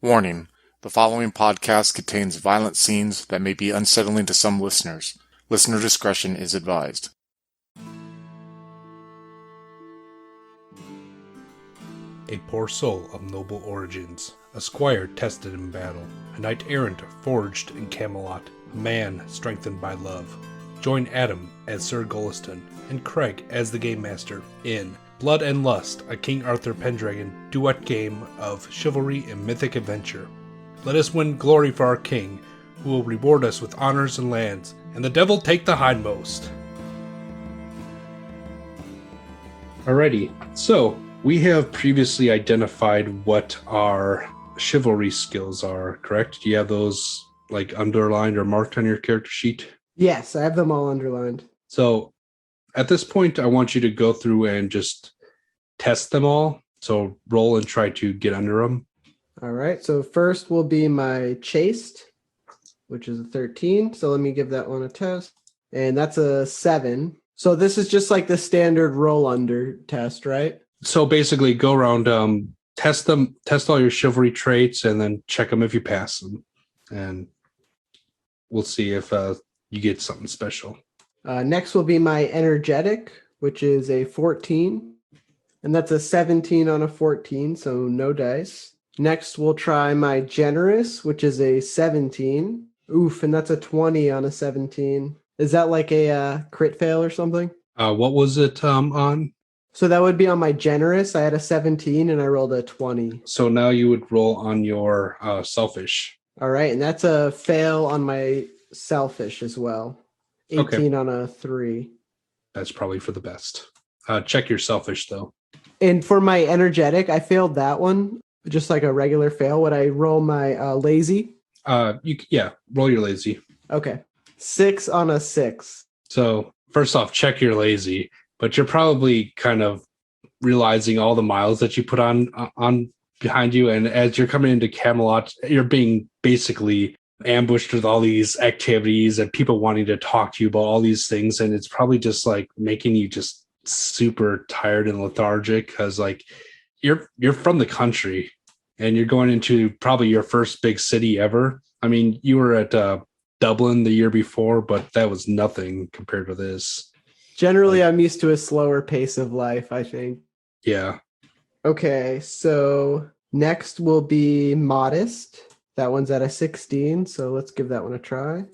Warning: the following podcast contains violent scenes that may be unsettling to some listeners. Listener discretion is advised. A poor soul of noble origins, a squire tested in battle, a knight-errant forged in Camelot, a man strengthened by love. Join Adam as Sir Goliston and Craig as the Game Master in Blood and Lust, a King Arthur Pendragon duet game of chivalry and mythic adventure. Let us win glory for our king, who will reward us with honors and lands, and the devil take the hindmost. Alrighty, so we have previously identified what our chivalry skills are, correct? Do you have those like underlined or marked on your character sheet? Yes, I have them all underlined. So at this point, I want you to go through and just test them all. So roll and try to get under them. All right, so first will be my chaste, which is a 13. So let me give that one a test. And that's a 7. So this is just like the standard roll under test, right? So basically go around, test all your chivalry traits, and then check them if you pass them. And we'll see if you get something special. Next will be my energetic, which is a 14. And that's a 17 on a 14, so no dice. Next, we'll try my generous, which is a 17. Oof, and that's a 20 on a 17. Is that like a crit fail or something? What was it on? So that would be on my generous. I had a 17 and I rolled a 20. So now you would roll on your selfish. All right, and that's a fail on my selfish as well. 18 on a 3. That's probably for the best. Check your selfish, though. And for my energetic, I failed that one, just like a regular fail. Would I roll my lazy? Roll your lazy. Okay. 6 on a 6. So first off, check your lazy, but you're probably kind of realizing all the miles that you put on behind you. And as you're coming into Camelot, you're being basically ambushed with all these activities and people wanting to talk to you about all these things. And it's probably just like making you just super tired and lethargic because like you're from the country and you're going into probably your first big city ever. I mean, you were at Dublin the year before, but that was nothing compared to this. Generally, I'm used to a slower pace of life, I think. Yeah. Okay, so next will be modest. That one's at a 16, so let's give that one a try.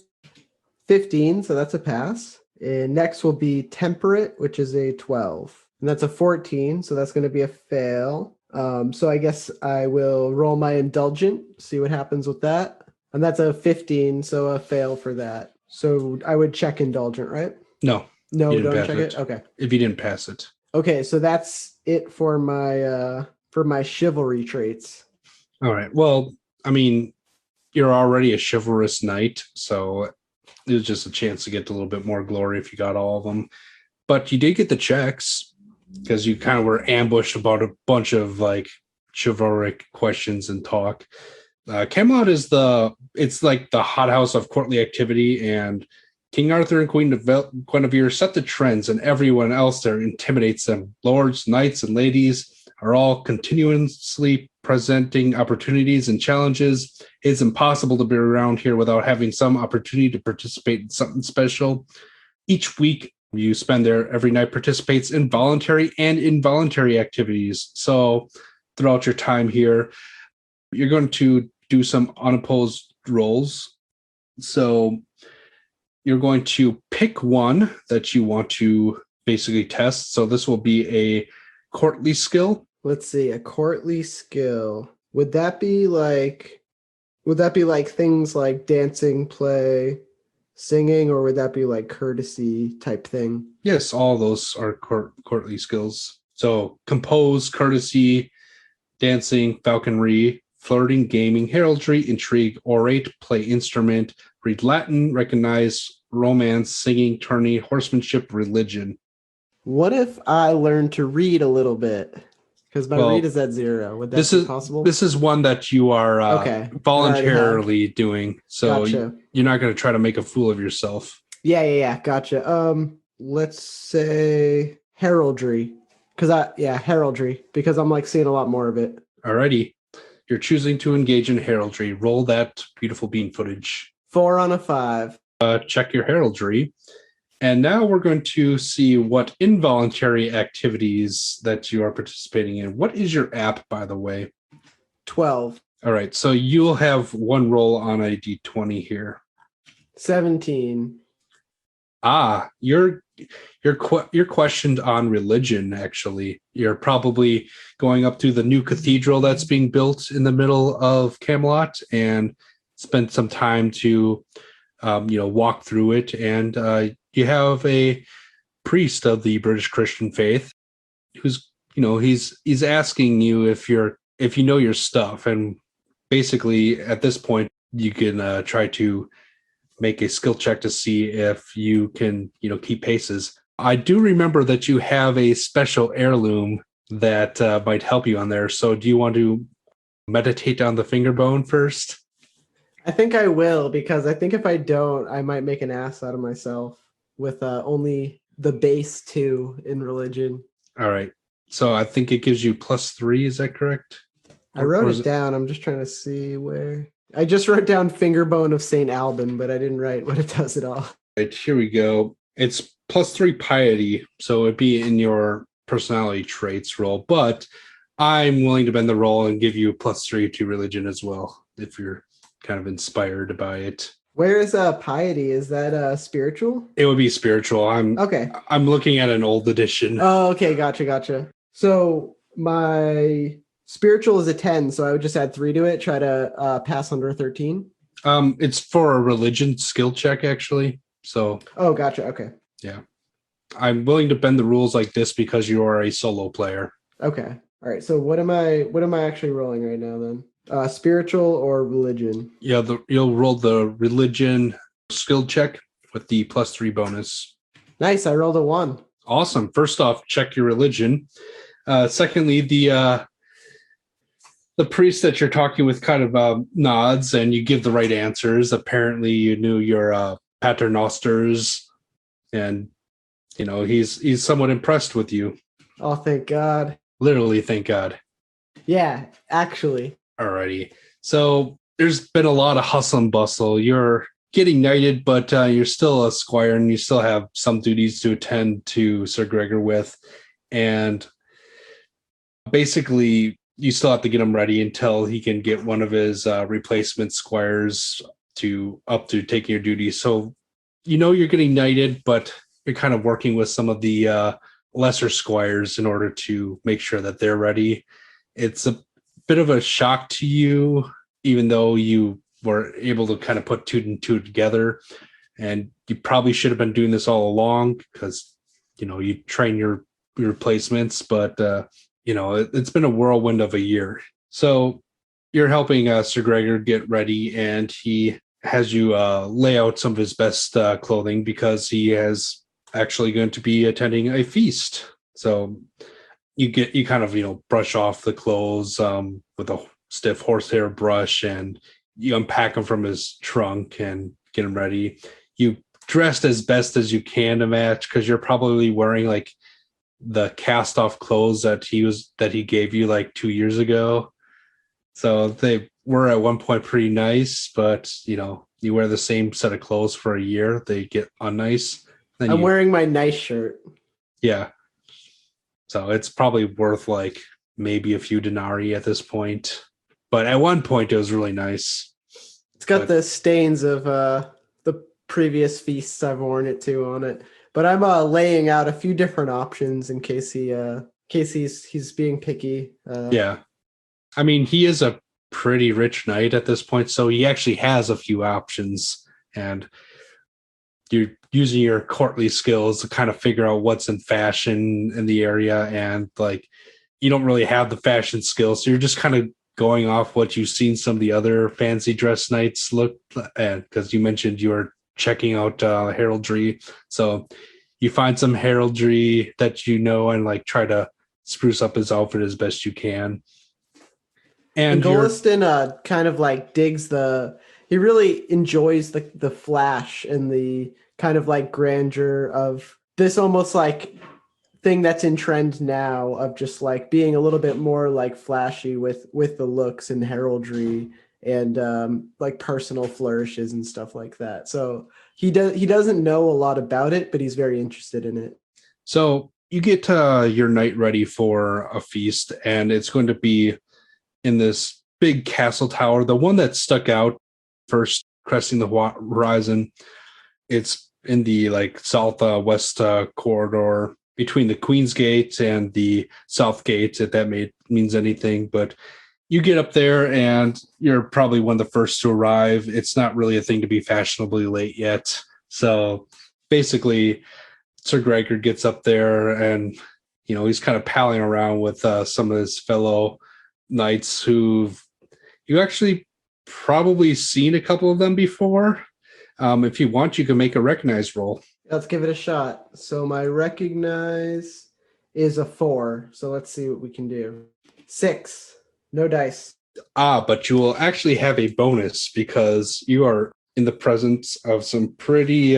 15, so that's a pass. And next will be temperate, which is a 12. And that's a 14, so that's going to be a fail. So I guess I will roll my indulgent, see what happens with that. And that's a 15, so a fail for that. So I would check indulgent, right? No, don't check it. Okay. If you didn't pass it. Okay, so that's it for my chivalry traits. All right. Well, I mean, you're already a chivalrous knight, so it was just a chance to get a little bit more glory if you got all of them. But you did get the checks because you kind of were ambushed about a bunch of like chivalric questions and talk. Camelot is it's like the hothouse of courtly activity, and King Arthur and Queen Guinevere set the trends, and everyone else there intimidates them. Lords, knights, and ladies are all continuously presenting opportunities and challenges. It's impossible to be around here without having some opportunity to participate in something special. Each week you spend there, every night participates in voluntary and involuntary activities. So throughout your time here, you're going to do some unopposed rolls. So you're going to pick one that you want to basically test. So this will be a courtly skill. Let's see, a courtly skill. Would that be like things like dancing, play, singing, or would that be like courtesy type thing? Yes, all those are courtly skills. So compose, courtesy, dancing, falconry, flirting, gaming, heraldry, intrigue, orate, play instrument, read Latin, recognize, romance, singing, tourney, horsemanship, religion. What if I learned to read a little bit? Because my read is at 0. Would that be possible? This is one that you are voluntarily doing. So gotcha. You're not going to try to make a fool of yourself. Yeah. Gotcha. Let's say heraldry. Heraldry. Because I'm like seeing a lot more of it. Alrighty. You're choosing to engage in heraldry. Roll that beautiful bean footage. 4 on a 5. Check your heraldry. And now we're going to see what involuntary activities that you are participating in. What is your app, by the way? 12. All right, so you'll have one roll on a d20 here. 17. You're questioned on religion, actually. You're probably going up to the new cathedral that's being built in the middle of Camelot and spent some time to walk through it. And you have a priest of the British Christian faith who's, he's asking you if you know your stuff. And basically at this point, you can try to make a skill check to see if you can, keep paces. I do remember that you have a special heirloom that might help you on there. So do you want to meditate on the finger bone first? I think I will, because I think if I don't, I might make an ass out of myself with only the base 2 in religion. All right. So I think it gives you +3. Is that correct? I wrote it down. I'm just trying to see where. I just wrote down finger bone of St. Alban, but I didn't write what it does at all. Right, here we go. It's +3 piety, so it'd be in your personality traits roll, but I'm willing to bend the roll and give you +3 to religion as well, if you're kind of inspired by it. Where is piety? Is that spiritual? It would be spiritual. Okay. I'm looking at an old edition. Oh, okay. Gotcha. So my spiritual is a 10, so I would just add 3 to it, try to pass under a 13. It's for a religion skill check, actually. So. Oh, gotcha. Okay. Yeah. I'm willing to bend the rules like this because you are a solo player. Okay. All right. So what am I actually rolling right now then? Spiritual or religion? Yeah, you'll roll the religion skill check with the +3 bonus. Nice. I rolled a 1. Awesome. First off, check your religion. Secondly, the priest that you're talking with kind of nods and you give the right answers. Apparently you knew your paternosters, and he's somewhat impressed with you. Oh, thank God. Literally, thank God. Yeah, actually. Alrighty. So there's been a lot of hustle and bustle. You're getting knighted, but you're still a squire and you still have some duties to attend to Sir Gregor with. And basically, you still have to get him ready until he can get one of his replacement squires up to taking your duties. So you're getting knighted, but you're kind of working with some of the lesser squires in order to make sure that they're ready. It's a bit of a shock to you, even though you were able to kind of put 2 and 2 together. And you probably should have been doing this all along because, you train your replacements, but, it's been a whirlwind of a year. So you're helping Sir Gregor get ready, and he has you lay out some of his best clothing because he is actually going to be attending a feast. So you kind of brush off the clothes with a stiff horsehair brush, and you unpack them from his trunk and get him ready. You dressed as best as you can to match because you're probably wearing like the cast off clothes that he gave you like 2 years ago. So they were at one point pretty nice, but you wear the same set of clothes for a year, they get unnice. Then I'm wearing my nice shirt. Yeah. So it's probably worth like maybe a few denarii at this point. But at one point it was really nice. It's got the stains of the previous feasts I've worn it to on it. But I'm laying out a few different options in case he's being picky. Yeah. I mean, he is a pretty rich knight at this point, so he actually has a few options, and you're using your courtly skills to kind of figure out what's in fashion in the area, and like you don't really have the fashion skills, so you're just kind of going off what you've seen some of the other fancy dress knights look at, because you mentioned you were checking out heraldry, so you find some heraldry that and like try to spruce up his outfit as best you can. And Goliston kind of like digs he really enjoys the flash and the kind of like grandeur of this, almost like thing that's in trend now of just like being a little bit more like flashy with the looks and heraldry and like personal flourishes and stuff like that. So he doesn't know a lot about it, but he's very interested in it. So you get your knight ready for a feast, and it's going to be in this big castle tower, the one that stuck out first cresting the horizon. It's in the like southwest corridor between the Queen's Gate and the South Gate, if that means anything. But you get up there and you're probably one of the first to arrive. It's not really a thing to be fashionably late yet. So basically, Sir Gregor gets up there and, he's kind of palling around with some of his fellow knights who've you actually probably seen a couple of them before. If you want, you can make a recognize roll. Let's give it a shot. So my recognize is a 4. So let's see what we can do. 6. No dice. But you will actually have a bonus because you are in the presence of some pretty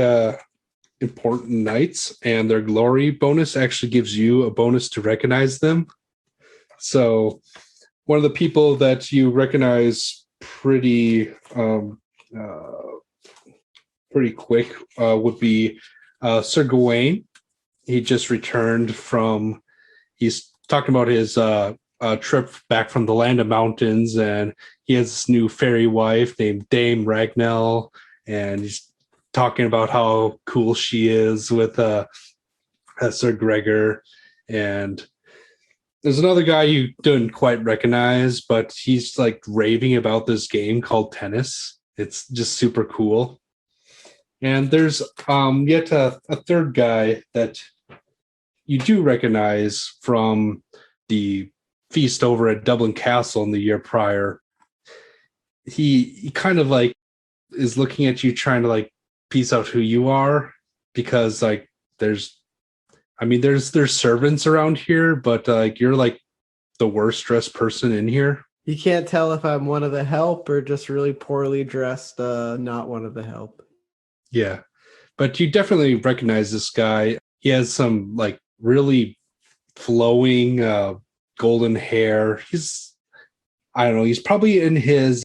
important knights, and their glory bonus actually gives you a bonus to recognize them. So one of the people that you recognize pretty quick would be Sir Gawain. He just returned from, he's talking about his trip back from the land of mountains, and he has this new fairy wife named Dame Ragnell, and he's talking about how cool she is with Sir Gregor. And there's another guy you didn't quite recognize, but he's like raving about this game called tennis. It's just super cool. And there's yet a third guy that you do recognize from the feast over at Dublin Castle in the year prior. He kind of like is looking at you, trying to like piece out who you are, because like there's servants around here, but like you're like the worst dressed person in here. You can't tell if I'm one of the help or just really poorly dressed, not one of the help. Yeah, but you definitely recognize this guy. He has some like really flowing golden hair. I don't know, he's probably in his,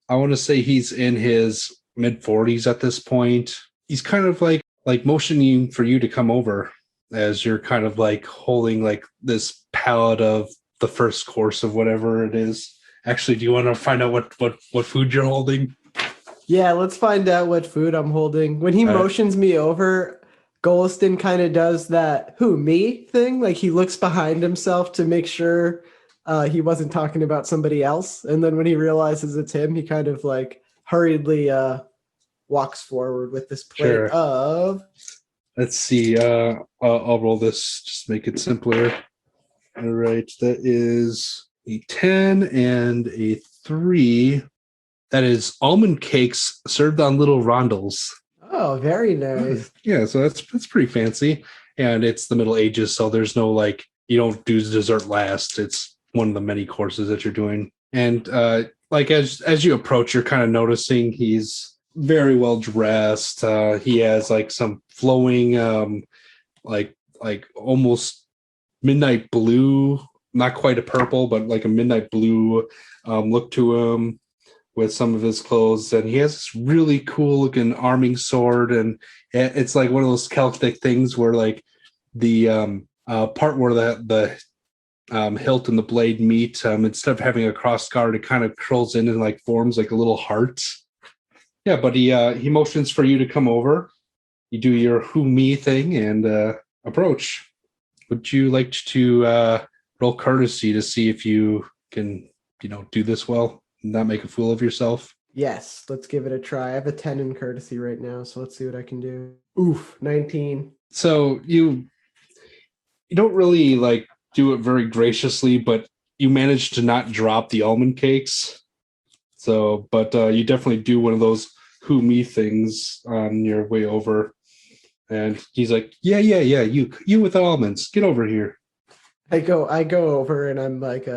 I want to say he's in his mid 40s at this point. He's kind of like motioning for you to come over as you're kind of like holding like this palette of the first course of whatever it is. Actually, do you want to find out what food you're holding? Yeah, let's find out what food I'm holding. When he motions me over, Goliston kind of does that "who, me?" thing. Like he looks behind himself to make sure he wasn't talking about somebody else. And then when he realizes it's him, he kind of like hurriedly walks forward with this plate of... Let's see. I'll roll this, just make it simpler. All right. That is a 10 and a 3. That is almond cakes served on little rondels. Oh, very nice. Yeah, so that's pretty fancy. And it's the Middle Ages, so there's no like, you don't do dessert last. It's one of the many courses that you're doing. And like as you approach, you're kind of noticing he's very well dressed. He has like some flowing like almost midnight blue, not quite a purple, but like a midnight blue look to him with some of his clothes. And he has this really cool looking arming sword, and it's like one of those Celtic things where like the part where the hilt and the blade meet, instead of having a cross guard, it kind of curls in and like forms like a little heart. Yeah, but he motions for you to come over. You do your who me thing and approach. Would you like to roll courtesy to see if you can, do this well and not make a fool of yourself? Yes, let's give it a try. I have a 10 in courtesy right now, so let's see what I can do. Oof, 19. So you don't really like do it very graciously, but you manage to not drop the almond cakes. So, but you definitely do one of those who me things on your way over. And he's like, yeah, you with almonds, get over here. I go over and I'm like,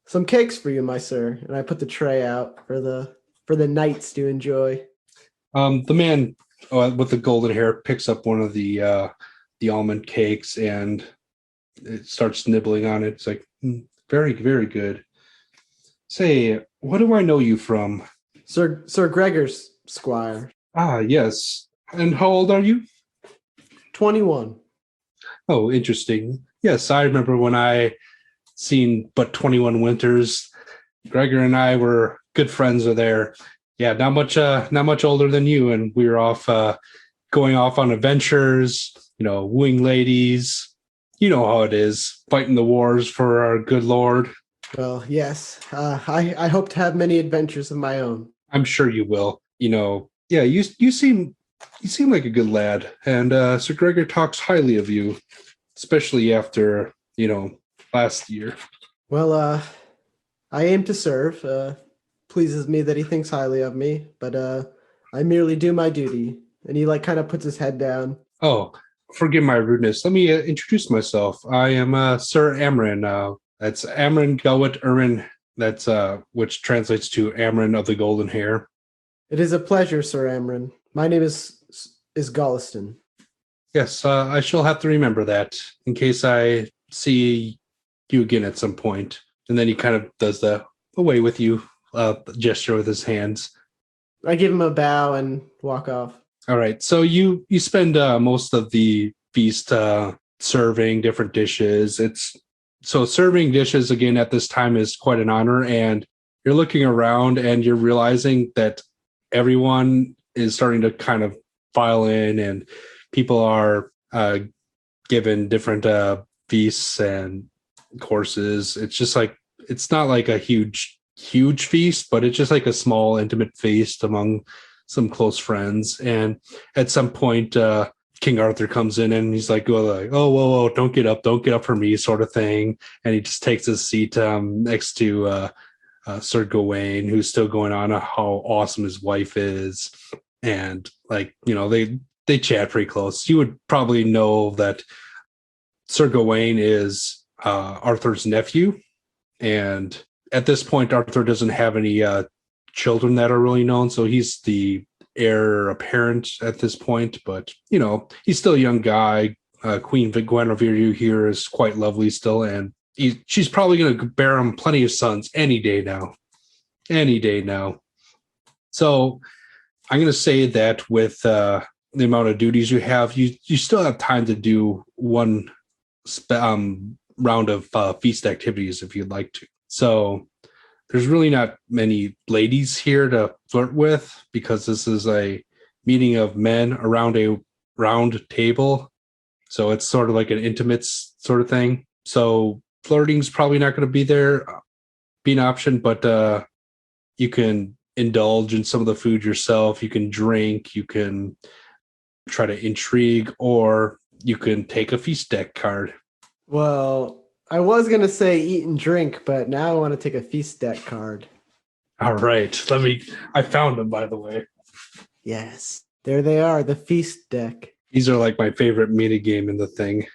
some cakes for you, my sir. And I put the tray out for the knights to enjoy. The man with the golden hair picks up one of the the almond cakes and it starts nibbling on it. It's like, very, very good. Say, what do I know you from? Sir Gregor's squire. Ah, yes. And how old are you? 21. Oh, interesting. Yes, I remember when I seen But 21 Winters. Gregor and I were good friends there. Yeah, not much older than you, and we were off going off on adventures, wooing ladies. You know how it is, fighting the wars for our good Lord. Well, yes. I hope to have many adventures of my own. I'm sure you will. Yeah, you seem like a good lad, and Sir Gregor talks highly of you, especially after last year. Well, I aim to serve. Pleases me that he thinks highly of me, but I merely do my duty. And he kind of puts his head down. Oh, forgive my rudeness. Let me introduce myself. I am Sir Amron. That's Amron Galwit Urin. That's which translates to Amron of the Golden Hair. It is a pleasure, Sir Amron. My name is Goliston. Yes, I shall have to remember that in case I see you again at some point. And then he kind of does the away with you gesture with his hands. I give him a bow and walk off. All right. So you spend most of the feast serving different dishes. So serving dishes again at this time is quite an honor. And you're looking around and you're realizing that everyone is starting to kind of file in, and people are given different feasts and courses. It's just it's not like a huge feast, but it's just like a small intimate feast among some close friends. And at some point King Arthur comes in and he's like, oh, whoa, don't get up for me, sort of thing. And he just takes his seat next to Sir Gawain, who's still going on how awesome his wife is. And they chat pretty close. You would probably know that Sir Gawain is Arthur's nephew. And at this point, Arthur doesn't have any children that are really known. So he's the heir apparent at this point. But, he's still a young guy. Queen Guinevere here is quite lovely still. And she's probably going to bear him plenty of sons any day now. So I'm going to say that with the amount of duties you have, you still have time to do one round of feast activities if you'd like to. So there's really not many ladies here to flirt with because this is a meeting of men around a round table. So it's sort of like an intimate sort of thing. So flirting's probably not going to be an option, but you can indulge in some of the food yourself. You can drink, you can try to intrigue, or you can take a feast deck card. Well, I was going to say eat and drink, but now I want to take a feast deck card. All right. I found them, by the way. Yes. There they are, the feast deck. These are like my favorite mini game in the thing.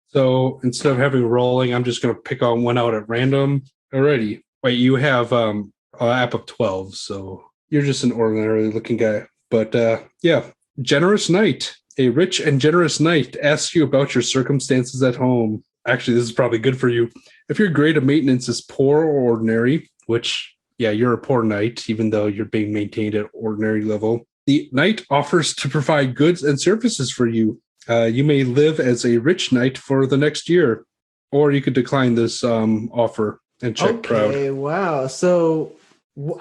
So instead of having rolling, I'm just going to pick on one out at random. Alrighty. Wait, you have an app of 12, so you're just an ordinary looking guy. But yeah, generous knight. A rich and generous knight asks you about your circumstances at home. Actually, this is probably good for you. If your grade of maintenance is poor or ordinary, which, yeah, you're a poor knight, even though you're being maintained at ordinary level, the knight offers to provide goods and services for you. You may live as a rich knight for the next year, or you could decline this offer and check proud. Okay, wow. So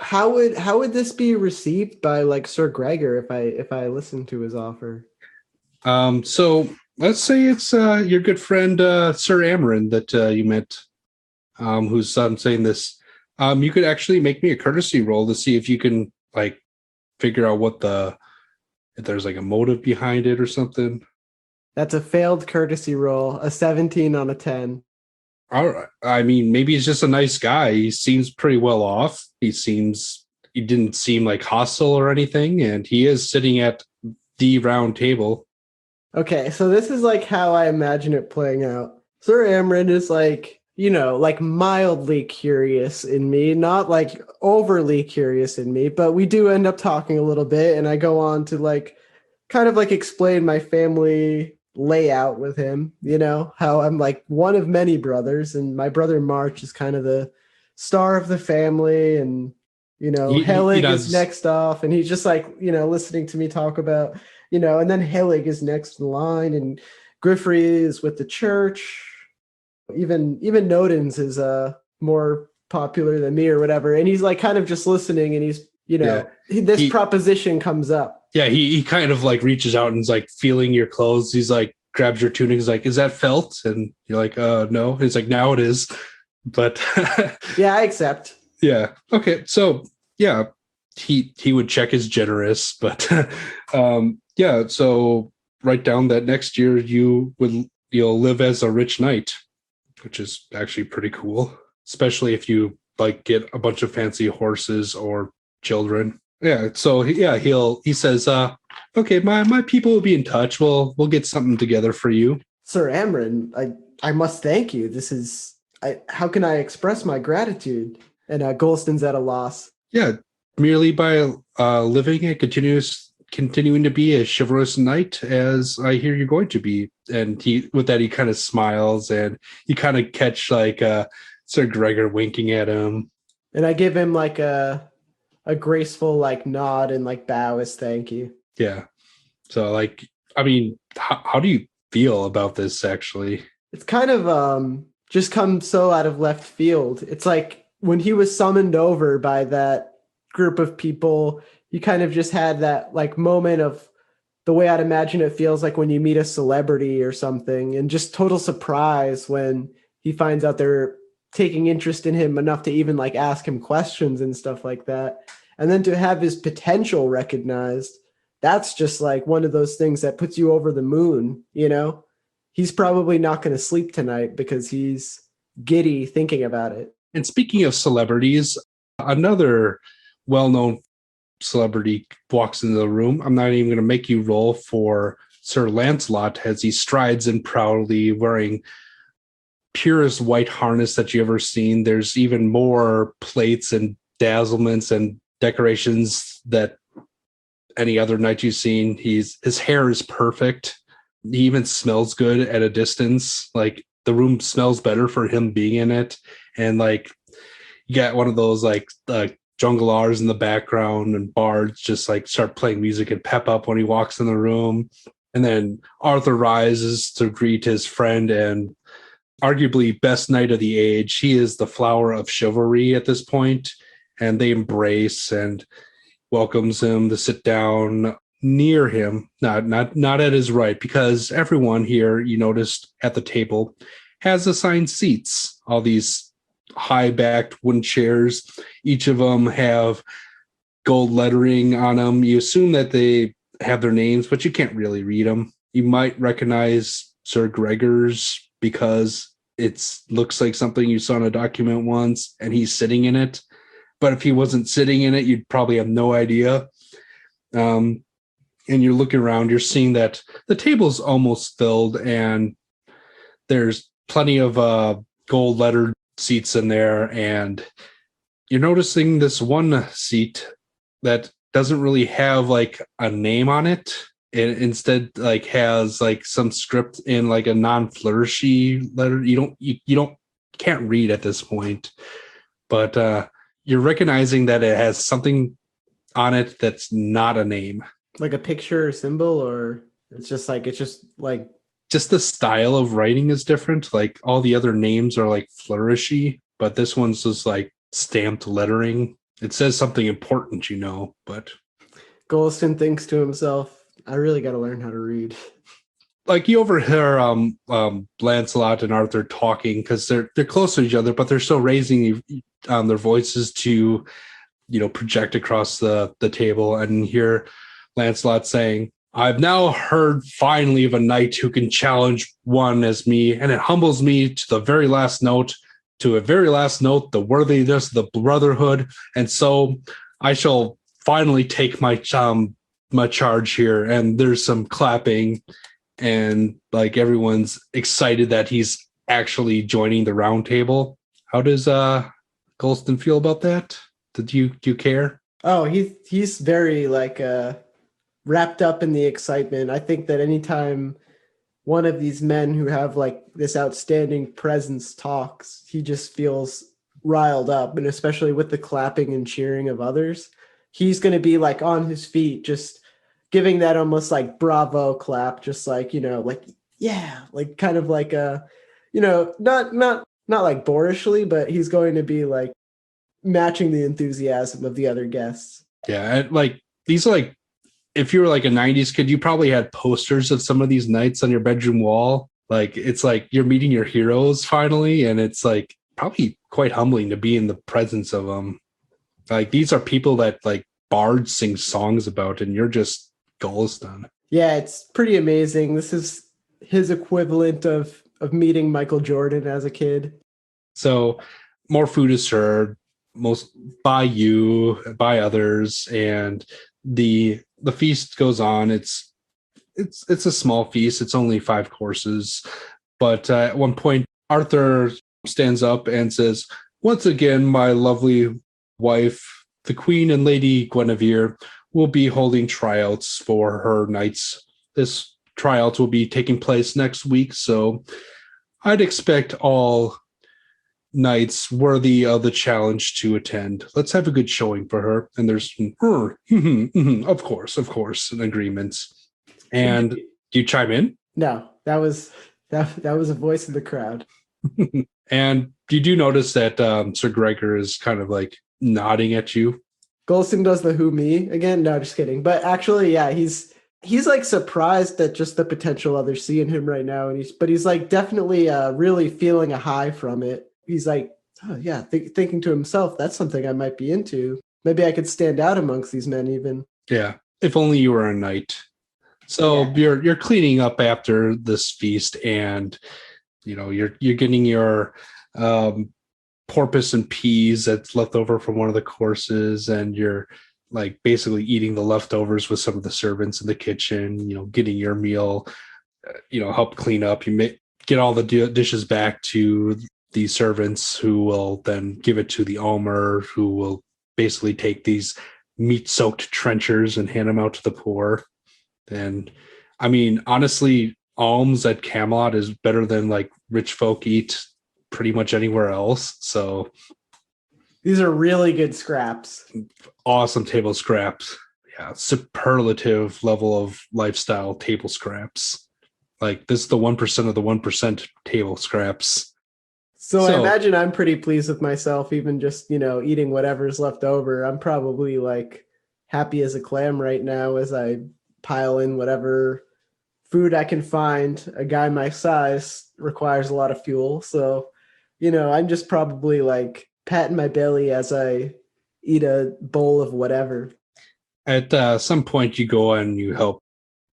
how would this be received by Sir Gregor if I listened to his offer? So let's say it's your good friend Sir Amron that you met, who's saying this. You could actually make me a courtesy roll to see if you can figure out if there's a motive behind it or something. That's a failed courtesy roll, a 17 on a 10. All right. I mean, maybe he's just a nice guy. He seems pretty well off. He didn't seem hostile or anything, and he is sitting at the round table. Okay, so this is how I imagine it playing out. Sir Amron is mildly curious in me, not overly curious in me, but we do end up talking a little bit, and I go on to kind of explain my family lay out with him, how I'm like one of many brothers, and my brother March is kind of the star of the family, and He Helig is does. next off, and he's just like, listening to me talk about, and then Helig is next in line, and Griffrey is with the church. Even Nodens is more popular than me or whatever, and he's like kind of just listening, and he's this proposition comes up. Yeah, he kind of like reaches out and is like feeling your clothes. He's like grabs your tunic. He's like, "Is that felt?" And you're like, no." He's like, "Now it is." But yeah, I accept. Yeah. Okay. So yeah, he would check as generous, but yeah. So write down that next year you'll live as a rich knight, which is actually pretty cool, especially if you like get a bunch of fancy horses or children. Yeah. So he says, okay, my people will be in touch. We'll get something together for you. Sir Amron, I must thank you. This is how can I express my gratitude? And Goliston's at a loss. Yeah, merely by living and continuing to be a chivalrous knight, as I hear you're going to be. And he kind of smiles, and you kind of catch like Sir Gregor winking at him. And I give him like a graceful like nod and like bow as thank you. Yeah. So like, I mean, how do you feel about this actually? It's kind of just come so out of left field. It's like when he was summoned over by that group of people, you kind of just had that like moment of the way I'd imagine it feels like when you meet a celebrity or something, and just total surprise when he finds out they're taking interest in him enough to even like ask him questions and stuff like that. And then to have his potential recognized, that's just like one of those things that puts you over the moon, He's probably not going to sleep tonight because he's giddy thinking about it. And speaking of celebrities, another well-known celebrity walks into the room. I'm not even going to make you roll for Sir Lancelot as he strides in proudly, wearing purest white harness that you ever seen. There's even more plates and dazzlements and decorations that any other knight you've seen. His hair is perfect. He even smells good at a distance. Like the room smells better for him being in it. And like you got one of those like junglers in the background, and bards just like start playing music and pep up when he walks in the room. And then Arthur rises to greet his friend and arguably best knight of the age. He is the flower of chivalry at this point, and they embrace and welcomes him to sit down near him, not at his right, because everyone here, you noticed at the table, has assigned seats. All these high-backed wooden chairs, each of them have gold lettering on them. You assume that they have their names, but you can't really read them. You might recognize Sir Gregor's because it looks like something you saw in a document once, and he's sitting in it. But if he wasn't sitting in it, you'd probably have no idea. And you're looking around, you're seeing that the table's almost filled, and there's plenty of gold lettered seats in there. And you're noticing this one seat that doesn't really have like a name on it. It instead like has like some script in like a non-flourishy letter. You can't read at this point, but you're recognizing that it has something on it that's not a name. Like a picture or symbol, or it's just the style of writing is different. Like all the other names are like flourishy, but this one's just like stamped lettering. It says something important, but Goliston thinks to himself, I really got to learn how to read. Like you overhear Lancelot and Arthur talking because they're close to each other, but they're still raising their voices to, project across the table, and hear Lancelot saying, I've now heard finally of a knight who can challenge one as me, and it humbles me to the very last note, the worthiness of the brotherhood. And so I shall finally take my charge here. And there's some clapping, and like everyone's excited that he's actually joining the round table. How does Goliston feel about that? Do you care? Oh, he's very like wrapped up in the excitement. I think that anytime one of these men who have like this outstanding presence talks, he just feels riled up. And especially with the clapping and cheering of others, he's going to be like on his feet, just giving that almost like bravo clap, just like, like, yeah, like kind of like a, not like boorishly, but he's going to be like matching the enthusiasm of the other guests. Yeah, like these are like, if you were like a 90s kid, you probably had posters of some of these knights on your bedroom wall. Like it's like you're meeting your heroes finally, and it's like probably quite humbling to be in the presence of them. Like these are people that like bards sing songs about, and you're just Goliston. Yeah, it's pretty amazing. This is his equivalent of meeting Michael Jordan as a kid. So more food is served, most by you, by others, and the feast goes on. It's a small feast. It's only 5 courses, but at one point Arthur stands up and says, "Once again, my lovely wife, the Queen and Lady Guinevere, will be holding tryouts for her knights. This tryouts will be taking place next week, so I'd expect all knights worthy of the challenge to attend. Let's have a good showing for her." And there's of course, an agreement. And do you chime in? No, that was a voice in the crowd. And you do notice that Sir Gregor is kind of like nodding at you. Goliston does the who me again. No, just kidding. But actually, yeah, he's like surprised at just the potential others see in him right now, and he's like definitely really feeling a high from it. He's like, oh yeah, thinking to himself, that's something I might be into. Maybe I could stand out amongst these men even. Yeah, if only you were a knight. So Yeah. you're cleaning up after this feast, and you're getting your porpoise and peas that's left over from one of the courses, and you're like basically eating the leftovers with some of the servants in the kitchen. Getting your meal, help clean up. You get all the dishes back to the servants, who will then give it to the almer, who will basically take these meat-soaked trenchers and hand them out to the poor. And I mean, honestly, alms at Camelot is better than like rich folk eat pretty much anywhere else. So these are really good scraps. Awesome table scraps. Yeah, superlative level of lifestyle table scraps. Like this is the 1% of the 1% table scraps. So I imagine I'm pretty pleased with myself, even just, eating whatever's left over. I'm probably like happy as a clam right now as I pile in whatever food I can find. A guy my size requires a lot of fuel. So, I'm just probably like patting my belly as I eat a bowl of whatever. At some point you go and you help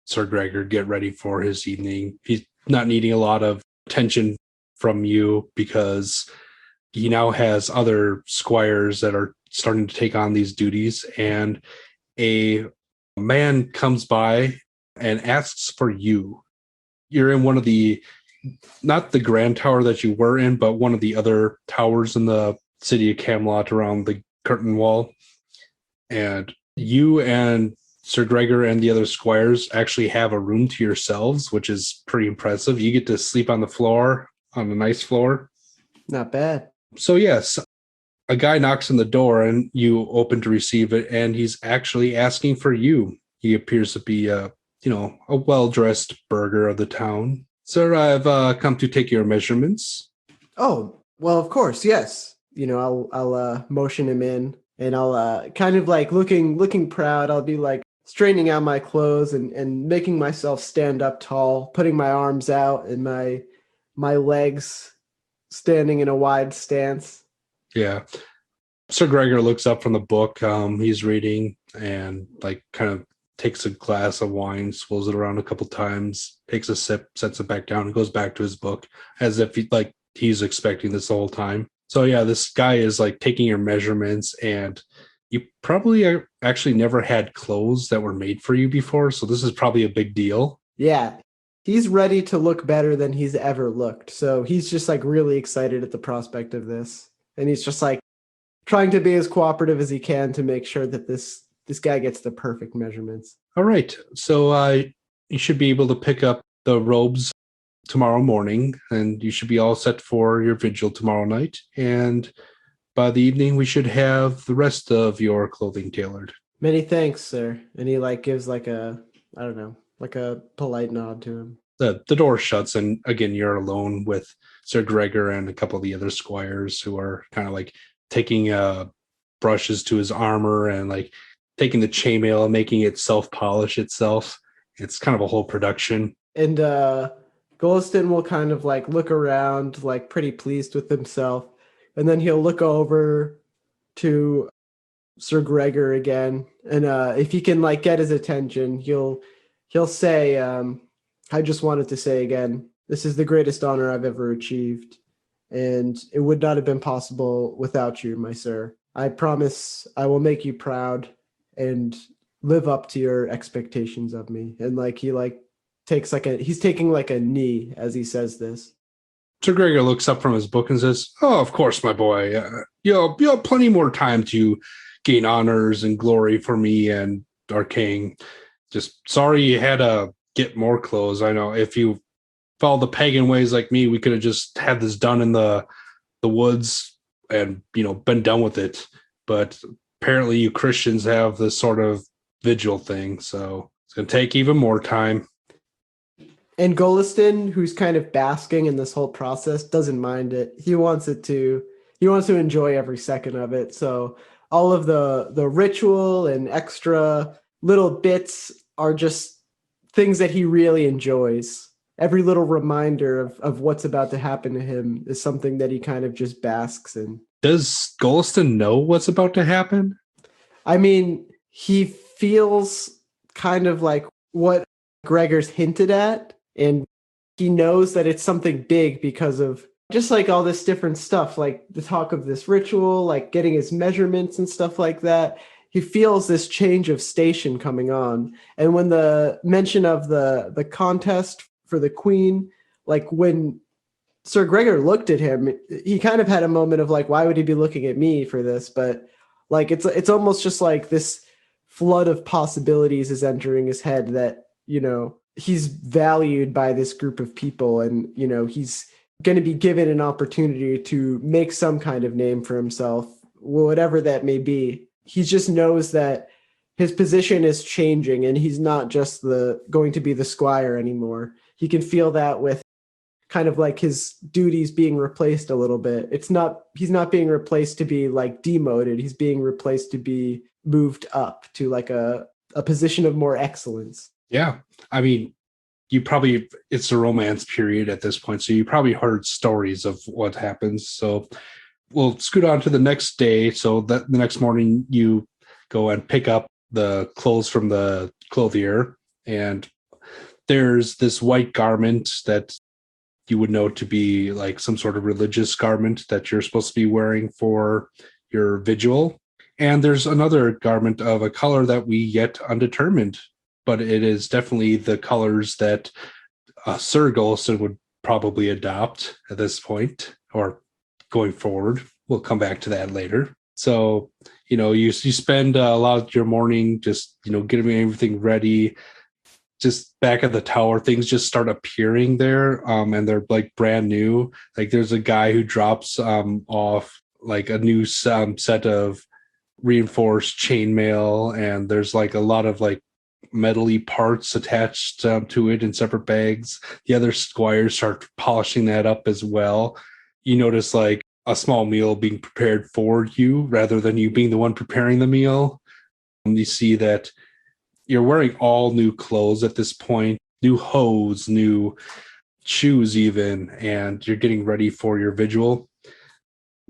Sir Gregor get ready for his evening. He's not needing a lot of attention from you because he now has other squires that are starting to take on these duties, and a man comes by and asks for you. You're in one of the, not the grand tower that you were in, but one of the other towers in the city of Camelot around the curtain wall. And you and Sir Gregor and the other squires actually have a room to yourselves, which is pretty impressive. You get to sleep on the floor, on a nice floor. Not bad. So yes, a guy knocks on the door and you open to receive it, and he's actually asking for you. He appears to be a well-dressed burgher of the town. Sir, I've come to take your measurements. Oh, well, of course, yes. I'll motion him in, and I'll kind of like looking proud. I'll be like straightening out my clothes and making myself stand up tall, putting my arms out and my legs standing in a wide stance. Yeah. Sir Gregor looks up from the book he's reading and like kind of takes a glass of wine, swirls it around a couple times, takes a sip, sets it back down, and goes back to his book as if he's expecting this the whole time. So yeah, this guy is like taking your measurements, and you probably actually never had clothes that were made for you before, so this is probably a big deal. Yeah. He's ready to look better than he's ever looked. So he's just like really excited at the prospect of this. And he's just like trying to be as cooperative as he can to make sure that this guy gets the perfect measurements. All right. So you should be able to pick up the robes tomorrow morning, and you should be all set for your vigil tomorrow night. And by the evening, we should have the rest of your clothing tailored. Many thanks, sir. And he like gives like a, I don't know, like a polite nod to him. The door shuts, and again, you're alone with Sir Gregor and a couple of the other squires who are kind of like taking brushes to his armor and like taking the chainmail and making it self-polish itself. It's kind of a whole production. And Goliston will kind of like look around, like pretty pleased with himself. And then he'll look over to Sir Gregor again. And if he can like get his attention, he'll say, I just wanted to say again, this is the greatest honor I've ever achieved. And it would not have been possible without you, my sir. I promise I will make you proud and live up to your expectations of me. And like he like takes like he's taking like a knee as he says this. Sir Gregor looks up from his book and says, "Oh, of course, my boy. You'll have plenty more time to gain honors and glory for me and our king. Just sorry you had to get more clothes. I know if you follow the pagan ways like me, we could have just had this done in the woods and been done with it. But apparently, you Christians have this sort of vigil thing, so it's going to take even more time." And Goliston, who's kind of basking in this whole process, doesn't mind it. He wants to enjoy every second of it. So all of the ritual and extra little bits are just things that he really enjoys. Every little reminder of what's about to happen to him is something that he kind of just basks in. Does Goliston know what's about to happen? I mean, he feels kind of like what Gregor's hinted at, and he knows that it's something big because of just like all this different stuff, like the talk of this ritual, like getting his measurements and stuff like that. He feels this change of station coming on. And when the mention of the contest for the queen, like when Sir Gregor looked at him, he kind of had a moment of like, why would he be looking at me for this? But like, it's almost just like this flood of possibilities is entering his head that, he's valued by this group of people, and, he's going to be given an opportunity to make some kind of name for himself, whatever that may be. He just knows that his position is changing, and he's not just going to be the squire anymore. He can feel that with kind of like his duties being replaced a little bit. He's not being replaced to be like demoted. He's being replaced to be moved up to like a position of more excellence. Yeah. I mean, it's a romance period at this point, so you probably heard stories of what happens. So we'll scoot on to the next day. So that the next morning you go and pick up the clothes from the clothier, and there's this white garment that you would know to be like some sort of religious garment that you're supposed to be wearing for your vigil. And there's another garment of a color that we yet undetermined, but it is definitely the colors that Sir Goliston would probably adopt at this point or going forward. We'll come back to that later. So, you spend a lot of your morning just, getting everything ready. Just back at the tower, things just start appearing there, and they're like brand new. Like there's a guy who drops off like a new set of reinforced chainmail, and there's like a lot of like metal-y parts attached to it in separate bags. The other squires start polishing that up as well. You notice like a small meal being prepared for you rather than you being the one preparing the meal. And you see that you're wearing all new clothes at this point, new hose, new shoes even, and you're getting ready for your vigil.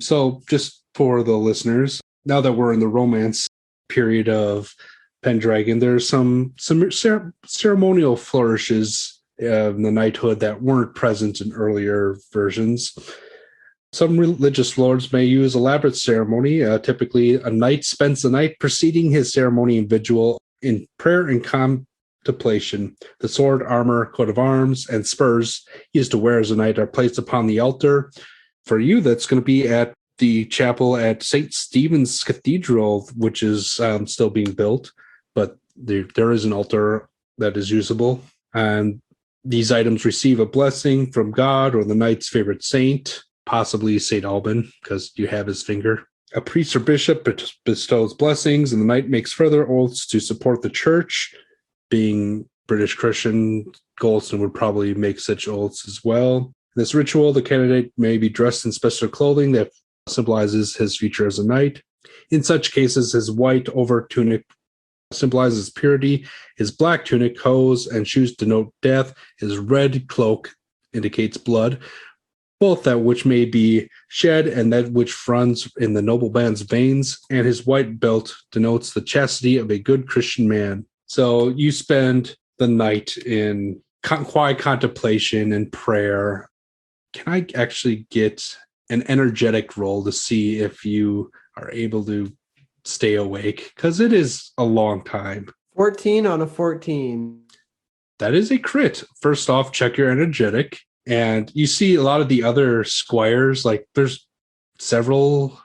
So just for the listeners, now that we're in the romance period of Pendragon, there's some ceremonial flourishes in the knighthood that weren't present in earlier versions. Some religious lords may use elaborate ceremony. Typically, a knight spends the night preceding his ceremony and vigil in prayer and contemplation. The sword, armor, coat of arms, and spurs he is to wear as a knight are placed upon the altar. For you, that's going to be at the chapel at St. Stephen's Cathedral, which is still being built, but there is an altar that is usable. And These items receive a blessing from God or the knight's favorite saint, possibly St. Alban, because you have his finger. A priest or bishop bestows blessings, and the knight makes further oaths to support the church. Being British Christian, Goliston would probably make such oaths as well. In this ritual, the candidate may be dressed in special clothing that symbolizes his future as a knight. In such cases, his white over tunic symbolizes purity, his black tunic, hose, and shoes denote death, his red cloak indicates blood, both that which may be shed and that which runs in the nobleman's veins, and his white belt denotes the chastity of a good Christian man. So you spend the night in quiet contemplation and prayer. Can I actually get an energetic roll to see if you are able to stay awake? Because it is a long time. 14 on a 14. That is a crit. First off, check your energetic. And you see a lot of the other squires, like there's several,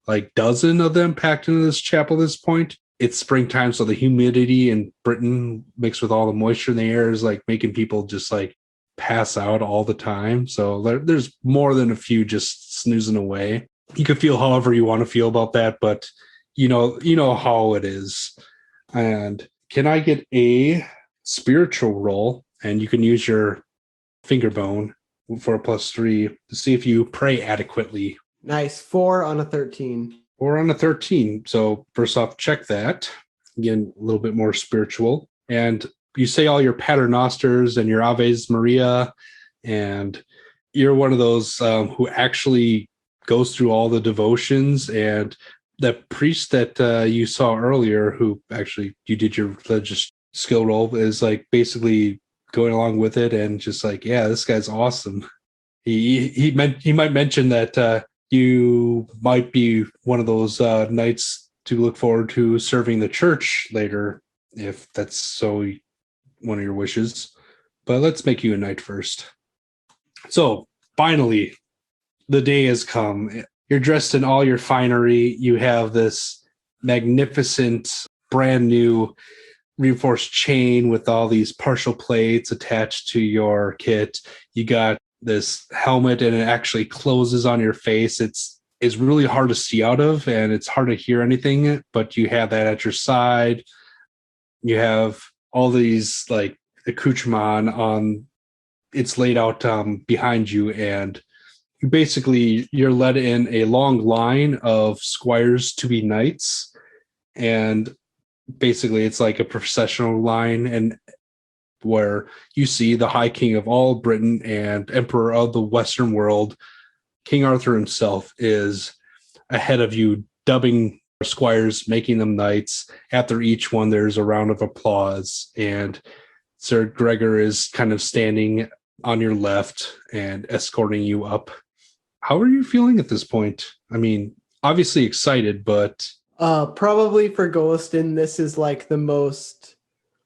like dozen of them packed into this chapel at this point. It's springtime, so the humidity in Britain mixed with all the moisture in the air is like making people just like pass out all the time. So there's more than a few just snoozing away. You can feel however you want to feel about that, but you know how it is. And can I get a spiritual roll? And you can use your finger bone for a +3 to see if you pray adequately. Nice. 4 on a 13. Or on a 13. So first off, check that. Again, a little bit more spiritual. And you say all your paternosters and your Aves Maria, and you're one of those who actually goes through all the devotions. And the priest that you saw earlier, who actually you did your religious skill roll, is like basically going along with it and just like, yeah, this guy's awesome. He might mention that you might be one of those knights to look forward to serving the church later, if that's so one of your wishes. But let's make you a knight first. So finally, the day has come. You're dressed in all your finery. You have this magnificent, brand new reinforced chain with all these partial plates attached to your kit. You got this helmet and it actually closes on your face. It's really hard to see out of and it's hard to hear anything, but you have that at your side. You have all these like accoutrement on, it's laid out behind you, and you're led in a long line of squires to be knights, and basically it's like a processional line, and where you see the High King of all Britain and Emperor of the Western world, King Arthur himself, is ahead of you, dubbing squires, making them knights. After each one, there's a round of applause, and Sir Gregor is kind of standing on your left and escorting you up. How are you feeling at this point? I mean, obviously excited, but... Probably for Goliston, this is like the most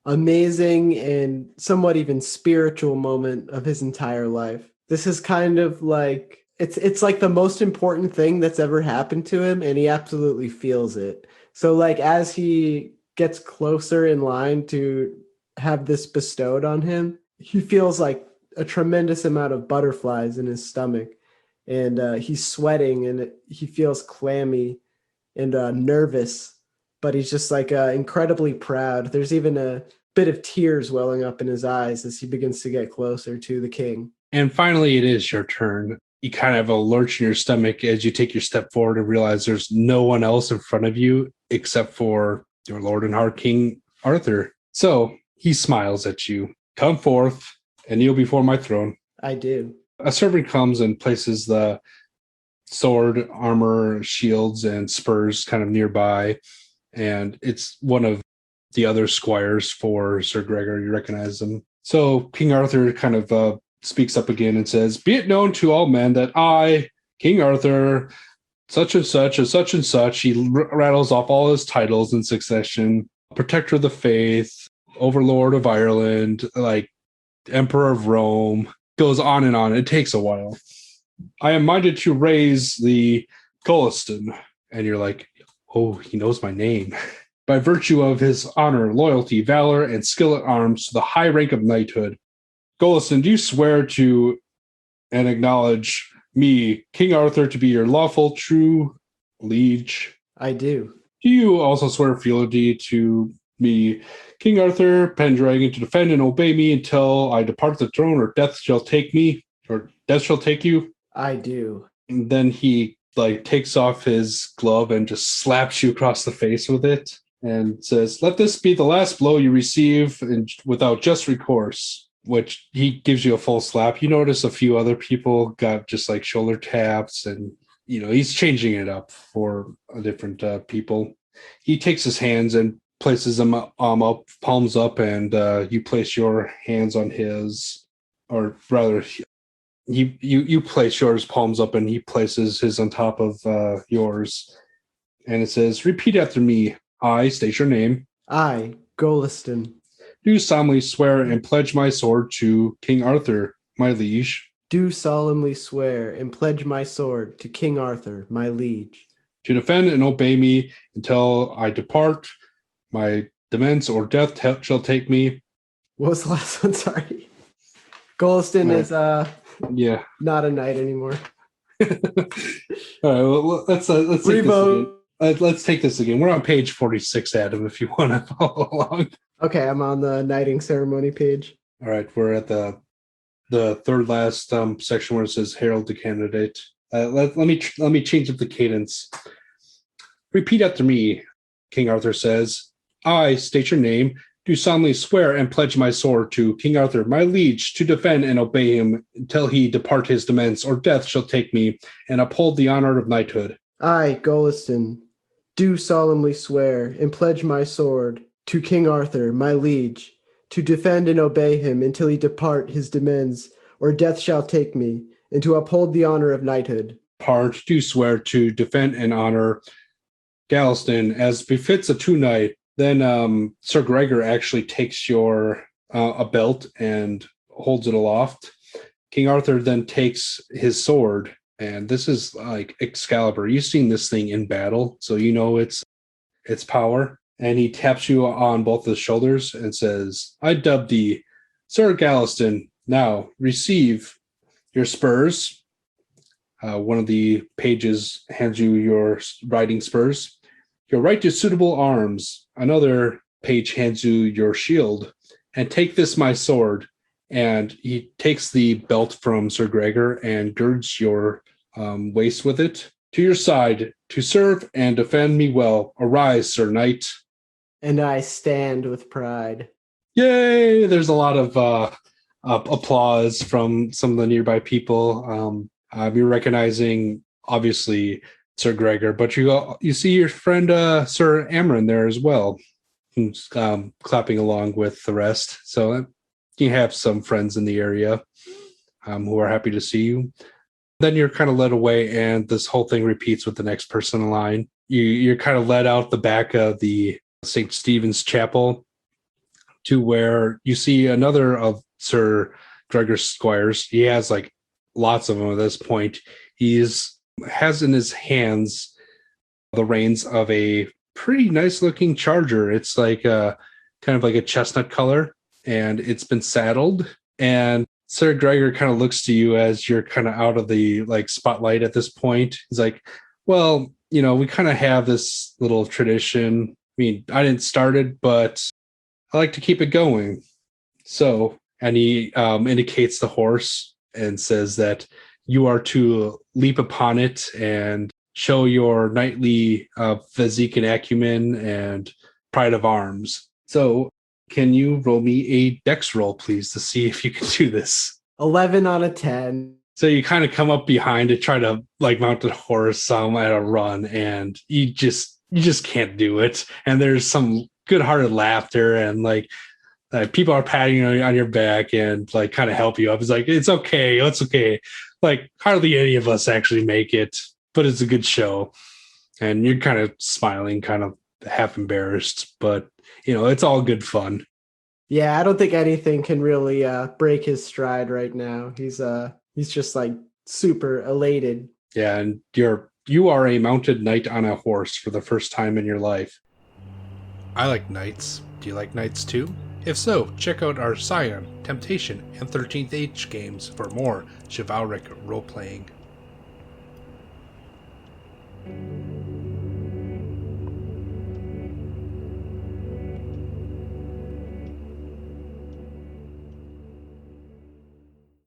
amazing and somewhat even spiritual moment of his entire life. This is kind of like, it's like the most important thing that's ever happened to him, and he absolutely feels it. So like as he gets closer in line to have this bestowed on him, he feels like a tremendous amount of butterflies in his stomach, and he's sweating and he feels clammy and nervous, but he's just like incredibly proud. There's even a bit of tears welling up in his eyes as he begins to get closer to the king. And finally, it is your turn. You kind of have a lurch in your stomach as you take your step forward and realize there's no one else in front of you except for your Lord and our King Arthur. So he smiles at you. Come forth and kneel before my throne. I do. A servant comes and places the sword, armor, shields, and spurs kind of nearby. And it's one of the other squires for Sir Gregor. You recognize them. So King Arthur kind of speaks up again and says, "Be it known to all men that I, King Arthur, such and such and such and such," he rattles off all his titles in succession: Protector of the Faith, Overlord of Ireland, like Emperor of Rome, goes on and on. It takes a while. "I am minded to raise the Goliston." And you're like, oh, he knows my name. "By virtue of his honor, loyalty, valor, and skill at arms, to the high rank of knighthood. Goliston, do you swear to and acknowledge me, King Arthur, to be your lawful, true liege? I do. Do you also swear fealty to me, King Arthur, Pendragon, to defend and obey me until I depart the throne, or death shall take me, or death shall take you? I do. And then he takes off his glove and just slaps you across the face with it and says, "Let this be the last blow you receive without just recourse," which he gives you a full slap. You notice a few other people got just like shoulder taps, and he's changing it up for different people. He takes his hands and places them up, palms up, and you place your hands on his, or rather, you place yours palms up, and he places his on top of yours. And it says, "Repeat after me. I state your name. I, Goliston, Do solemnly swear and pledge my sword to King Arthur, my liege. do solemnly swear and pledge my sword to King Arthur, my liege. To defend and obey me until I depart. My demence or death shall take me." What was the last one? Sorry. Goliston is Yeah. not a knight anymore. All right. Well, let's take this again. Let's take this again. We're on page 46, Adam, if you want to follow along. Okay, I'm on the knighting ceremony page. All right, we're at the third last section where it says herald the candidate. Let me change up the cadence. Repeat after me, King Arthur says. I state your name. Do solemnly swear and pledge my sword to King Arthur, my liege, to defend and obey him until he depart his demesne, or death shall take me, and uphold the honor of knighthood. I, Goliston, do solemnly swear and pledge my sword to King Arthur, my liege, to defend and obey him until he depart his demesne, or death shall take me, and to uphold the honor of knighthood. Part do swear to defend and honor Goliston as befits a true knight. Then Sir Gregor actually takes your a belt and holds it aloft. King Arthur then takes his sword, and this is like Excalibur. You've seen this thing in battle, so you know its power. And he taps you on both the shoulders and says, "I dub thee Sir Goliston. Now receive your spurs." One of the pages hands you your riding spurs. "Your right to suitable arms." Another page hands you your shield. "And take this my sword." And he takes the belt from Sir Gregor and girds your waist with it. "To your side, to serve and defend me well. Arise, Sir Knight." And I stand with pride. Yay! There's a lot of applause from some of the nearby people. You're recognizing, obviously, Sir Gregor, but you see your friend Sir Amron there as well, who's clapping along with the rest. So you have some friends in the area who are happy to see you. Then you're kind of led away, and this whole thing repeats with the next person in line. You're kind of led out the back of the St. Stephen's Chapel to where you see another of Sir Gregor's squires. He has like lots of them at this point. Has in his hands the reins of a pretty nice looking charger. It's like kind of like a chestnut color, and it's been saddled. And Sir Gregor kind of looks to you as you're kind of out of the like spotlight at this point. He's like, "Well, we kind of have this little tradition. I mean, I didn't start it, but I like to keep it going." So, and he indicates the horse and says that you are to leap upon it and show your knightly physique and acumen and pride of arms. So can you roll me a dex roll, please, to see if you can do this? 11 out of 10. So you kind of come up behind to try to like mount the horse at a run, and you just can't do it. And there's some good-hearted laughter, and like people are patting you on your back and like kind of help you up. It's like, it's okay. Like hardly any of us actually make it, but it's a good show. And you're kind of smiling, kind of half embarrassed, but it's all good fun. Yeah, I don't think anything can really break his stride right now. He's just like super elated. Yeah, and you are a mounted knight on a horse for the first time in your life. I like knights. Do you like knights too? If so, check out our Scion, Temptation, and 13th Age games for more chivalric role-playing.